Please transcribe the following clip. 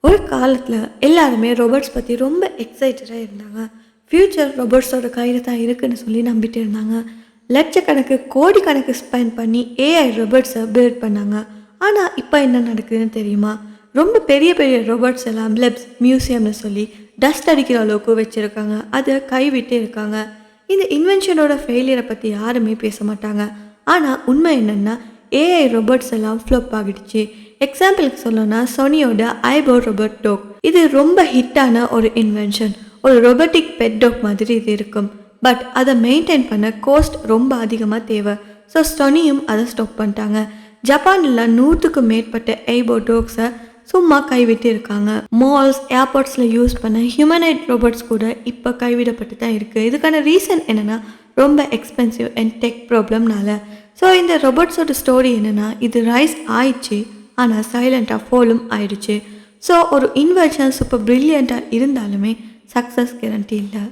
ஒரு காலத்தில் எல்லாருமே ரோபோட்ஸ் பற்றி ரொம்ப எக்ஸைட்டடாக இருந்தாங்க. ஃப்யூச்சர் ரோபோட்ஸோட கையில் தான் இருக்குன்னு சொல்லி நம்பிட்டு இருந்தாங்க. லட்சக்கணக்கு கோடிக்கணக்கு ஸ்பெண்ட் பண்ணி ஏஐ ரோபோட்ஸை பில்ட் பண்ணாங்க. ஆனால் இப்போ என்ன நடக்குதுன்னு தெரியுமா? ரொம்ப பெரிய பெரிய ரோபோட்ஸ் எல்லாம் லெப்ஸ் மியூசியம்னு சொல்லி டஸ்ட் அடிக்கிற அளவுக்கு வச்சுருக்காங்க. அதை கைவிட்டு இருக்காங்க. இந்த இன்வென்ஷனோட ஃபெயிலியரை பற்றி யாருமே பேச மாட்டாங்க. ஆனால் உண்மை என்னென்னா ஏஐ ரோபோட்ஸ் எல்லாம் ஃப்ளோப் ஆகிடுச்சு. எக்ஸாம்பிளுக்கு சொல்லணும்னா சோனியோட ஐபோ ரோபோட் டாக். இது ரொம்ப ஹிட்டான ஒரு இன்வென்ஷன். ஒரு ரொபோட்டிக் பெட் டாக் மாதிரி இது இருக்கும். பட் அதை மெயின்டைன் பண்ண காஸ்ட் ரொம்ப அதிகமாக தேவை. ஸோ சோனியும் அதை ஸ்டாப் பண்ணிட்டாங்க. ஜப்பானில் 100க்கும் மேற்பட்ட ஐபோ டாக்ஸை சும்மா கைவிட்டு இருக்காங்க. மால்ஸ், ஏர்போர்ட்ஸில் யூஸ் பண்ண ஹியூமனைட் ரோபோட்ஸ் கூட இப்போ கைவிடப்பட்டு தான் இருக்குது. இதுக்கான ரீசன் என்னென்னா ரொம்ப எக்ஸ்பென்சிவ் அண்ட் டெக் ப்ராப்ளம்னால. ஸோ இந்த ரோபோட்ஸோட ஸ்டோரி என்னென்னா இது ரைஸ் ஆயிடுச்சு, ஆனால் சைலண்ட்டாக ஃபாலும் ஆயிடுச்சு. ஸோ ஒரு இன்வென்ஷன் சூப்பர் ப்ரில்லியண்ட்டாக இருந்தாலுமே சக்ஸஸ் கேரண்டி இல்லை.